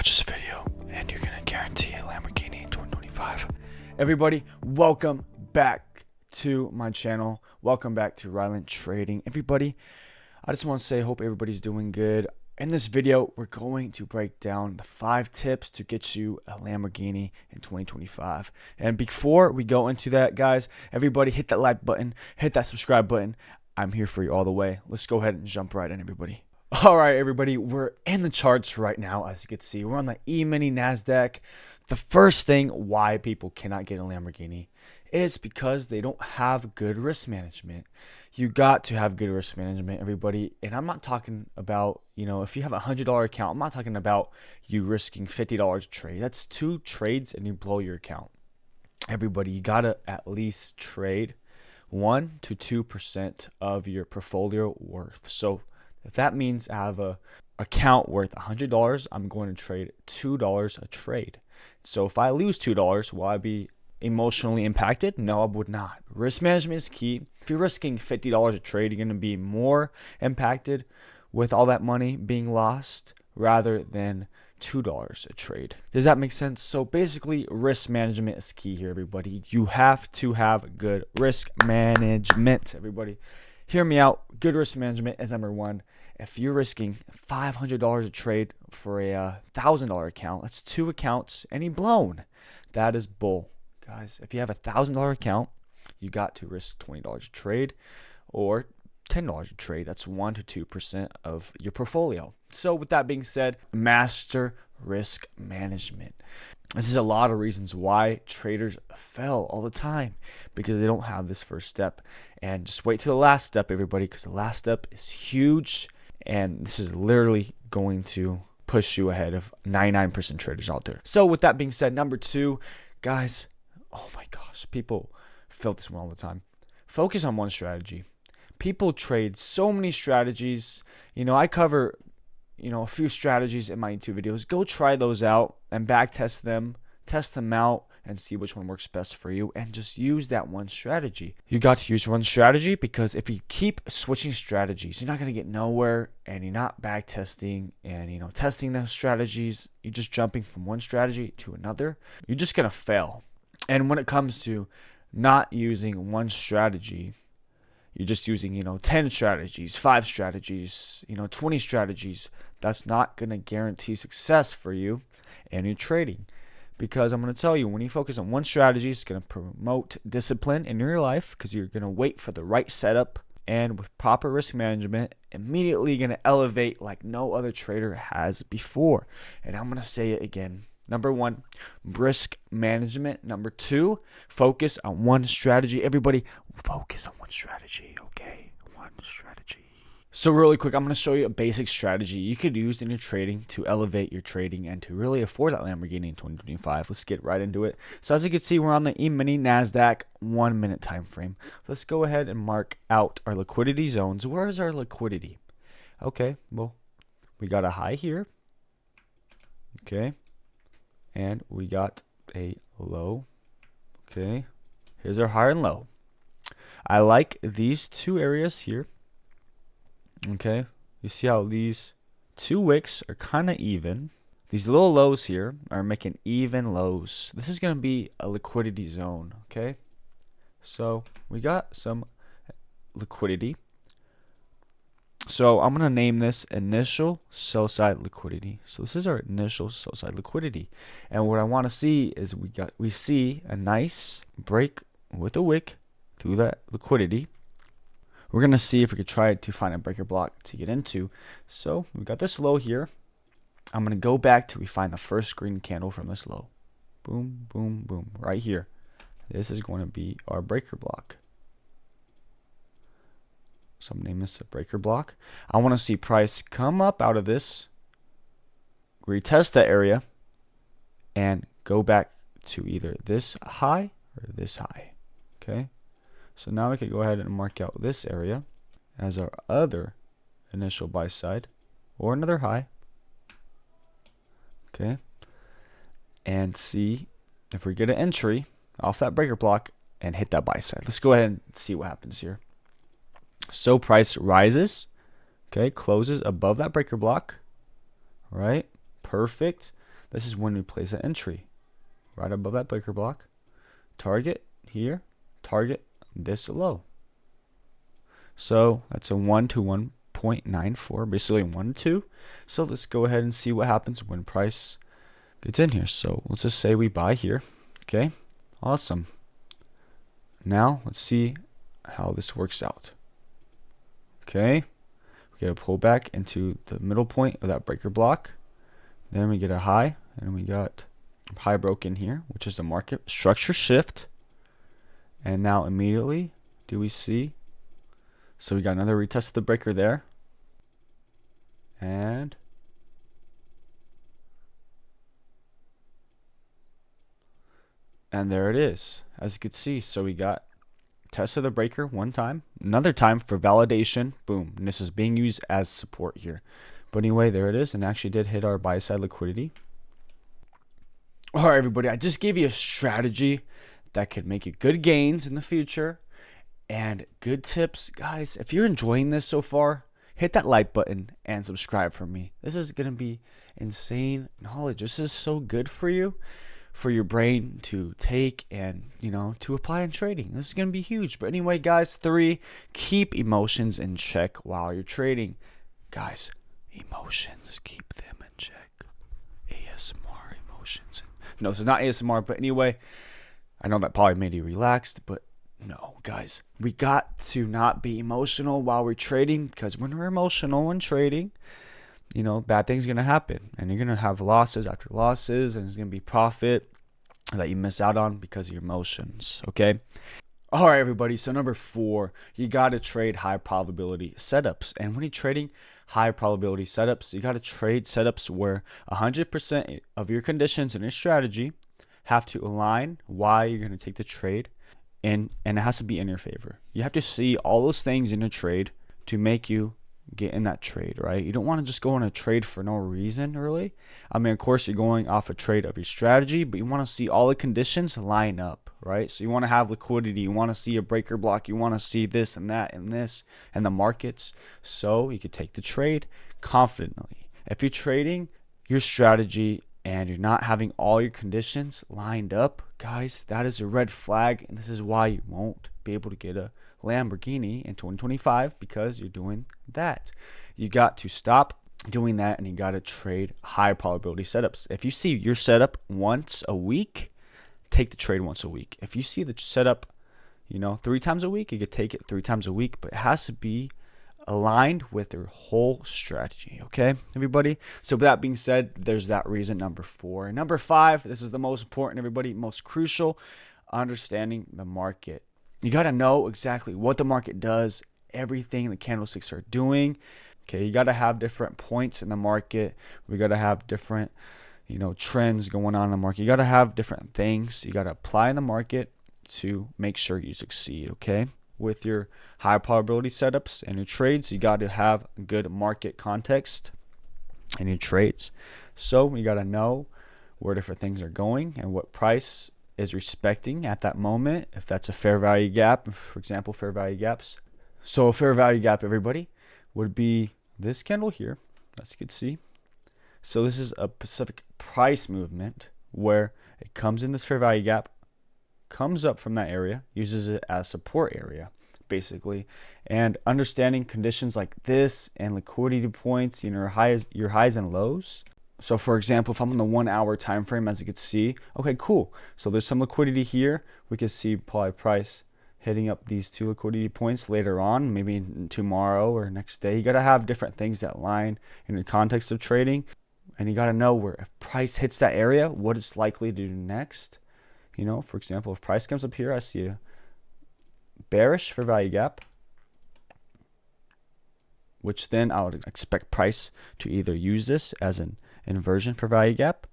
Watch this video and you're gonna guarantee a Lamborghini in 2025. Everybody, welcome back to my channel. Welcome back to Ryland Trading. Everybody, I just want to say I hope everybody's doing good. In this video, we're going to break down the 5 tips to get you a Lamborghini in 2025. And before we go into that, guys, everybody hit that like button, hit that subscribe button. I'm here for you all the way. Let's go ahead and jump right in, everybody. All right, everybody, we're in the charts right now. As you can see, we're on the E-mini NASDAQ. The first thing why people cannot get a Lamborghini is because they don't have good risk management. You got to have good risk management, everybody. And I'm not talking about, if you have a $100 account, I'm not talking about you risking $50 a trade. That's 2 trades and you blow your account. Everybody, you got to at least trade 1 to 2% of your portfolio worth. So if that means I have a account worth $100, I'm going to trade $2 a trade. So if I lose $2, will I be emotionally impacted? No, I would not. Risk management is key. If you're risking $50 a trade, you're going to be more impacted with all that money being lost rather than $2 a trade. Does that make sense? So basically, risk management is key here, everybody. You have to have good risk management, everybody. Hear me out. Good risk management is number 1. If you're risking $500 a trade for a $1,000 account, that's 2 accounts and you're blown. That is bull, guys. If you have a $1,000 account, you got to risk $20 a trade or $10 a trade. That's 1 to 2% of your portfolio. So with that being said, master risk management. This is a lot of reasons why traders fail all the time, because they don't have this first step. And just wait till the last step, everybody, because the last step is huge. And this is literally going to push you ahead of 99% traders out there. So with that being said, number 2, guys, oh my gosh, people fail this one all the time. Focus on one strategy. People trade so many strategies. I cover a few strategies in my YouTube videos. Go try those out and back test them out and see which one works best for you, and just use that one strategy. You got to use one strategy, because if you keep switching strategies, you're not going to get nowhere, and you're not back testing and testing those strategies. You're just jumping from one strategy to another. You're just going to fail. And when it comes to not using one strategy, you're just using 10 strategies, 5 strategies, 20 strategies. That's not going to guarantee success for you and your trading. Because I'm going to tell you, when you focus on one strategy, it's going to promote discipline in your life, because you're going to wait for the right setup, and with proper risk management, immediately going to elevate like no other trader has before. And I'm going to say it again. Number 1, risk management. Number 2, focus on one strategy. Everybody, focus on one strategy, okay? One strategy. So really quick, I'm going to show you a basic strategy you could use in your trading to elevate your trading and to really afford that Lamborghini in 2025. Let's get right into it. So as you can see, we're on the E-mini NASDAQ 1-minute time frame. Let's go ahead and mark out our liquidity zones. Where is our liquidity? Okay, well, we got a high here. Okay. And we got a low. Okay. Here's our high and low. I like these 2 areas here. Okay. You see how these 2 wicks are kind of even. These little lows here are making even lows. This is going to be a liquidity zone. Okay. So we got some liquidity. So I'm going to name this initial sell side liquidity. So this is our initial sell side liquidity. And what I want to see is we see a nice break with a wick through that liquidity. We're going to see if we could try to find a breaker block to get into. So we got this low here. I'm going to go back till we find the first green candle from this low. Boom, boom, boom, right here. This is going to be our breaker block. So I'm naming this a breaker block. I want to see price come up out of this, retest that area, and go back to either this high or this high. Okay. So now we could go ahead and mark out this area as our other initial buy side or another high. Okay. And see if we get an entry off that breaker block and hit that buy side. Let's go ahead and see what happens here. So price rises, okay, closes above that breaker block, right? Perfect. this is when we place an entry right above that breaker block. Target here, target this low. So that's a 1 to 1.94, basically 1 to 2. So let's go ahead and see what happens when price gets in here. So let's just say we buy here. Okay, awesome. Now let's see how this works out. Okay, we get a pullback into the middle point of that breaker block. Then we get a high, and we got high broken here, which is a market structure shift. And now immediately, do we see? So we got another retest of the breaker there. And there it is, as you can see. So we got test of the breaker one time, another time for validation, boom, and this is being used as support here. But anyway, there it is, and actually did hit our buy side liquidity. All right, everybody, I just gave you a strategy that could make you good gains in the future and good tips. Guys, if you're enjoying this so far, hit that like button and subscribe for me. This is going to be insane knowledge. This is so good for you, for your brain to take and, to apply in trading. This is going to be huge. But anyway, guys, 3, keep emotions in check while you're trading. Guys, emotions, keep them in check. ASMR emotions. No, this is not ASMR, but anyway, I know that probably made you relaxed, but no, guys, we got to not be emotional while we're trading, because when we're emotional when trading, bad things are going to happen, and you're going to have losses after losses, and there's going to be profit that you miss out on because of your emotions, okay? All right, everybody, so number 4, you got to trade high probability setups. And when you're trading high probability setups, you got to trade setups where 100% of your conditions and your strategy have to align why you're going to take the trade, and it has to be in your favor. You have to see all those things in a trade to make you get in that trade, right? You don't want to just go on a trade for no reason, really. I mean, of course, you're going off a trade of your strategy, but you want to see all the conditions line up, right? So you want to have liquidity. You want to see a breaker block. You want to see this and that and this and the markets, so you could take the trade confidently. If you're trading your strategy and you're not having all your conditions lined up, guys, that is a red flag, and this is why you won't be able to get a Lamborghini in 2025, because you're doing that. You got to stop doing that, and you got to trade high probability setups. If you see your setup once a week, take the trade once a week. If you see the setup, 3 times a week, you could take it 3 times a week, but it has to be aligned with your whole strategy, okay, everybody? So with that being said, there's that reason, number 4. And number 5, this is the most important, everybody, most crucial, understanding the market. You got to know exactly what the market does, everything the candlesticks are doing. Okay, you got to have different points in the market. We got to have different, trends going on in the market. You got to have different things you got to apply in the market to make sure you succeed, okay? With your high probability setups and your trades, you got to have good market context in your trades. So you got to know where different things are going and what price is respecting at that moment, if that's a fair value gap, for example, fair value gaps. So a fair value gap, everybody, would be this candle here, as you can see. So this is a specific price movement where it comes in this fair value gap, comes up from that area, uses it as support area, basically, and understanding conditions like this and liquidity points, your highs and lows. So for example, if I'm on the 1 hour time frame, as you can see, okay, cool. So there's some liquidity here. We can see probably price hitting up these 2 liquidity points later on, maybe tomorrow or next day. You got to have different things that line in the context of trading, and you got to know where if price hits that area, what it's likely to do next. For example, if price comes up here, I see a bearish fair value gap, which then I would expect price to either use this as an inversion fair value gap,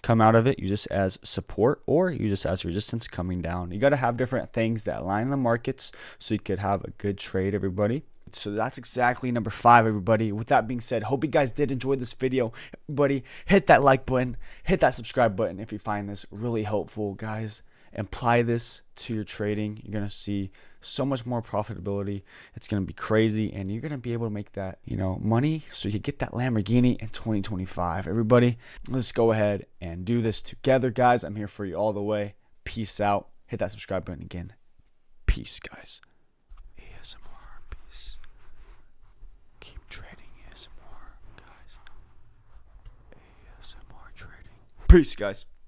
come out of it, use this as support, or use this as resistance coming down. You got to have different things that line the markets so you could have a good trade, everybody. So that's exactly number 5, everybody. With that being said, hope you guys did enjoy this video. Everybody, hit that like button, hit that subscribe button if you find this really helpful, guys. Apply this to your trading. You're going to see so much more profitability. It's going to be crazy, and you're going to be able to make that, money so you can get that Lamborghini in 2025. Everybody, let's go ahead and do this together, guys. I'm here for you all the way. Peace out. Hit that subscribe button again. Peace, guys. ASMR, peace. Keep trading ASMR, guys. ASMR trading. Peace, guys.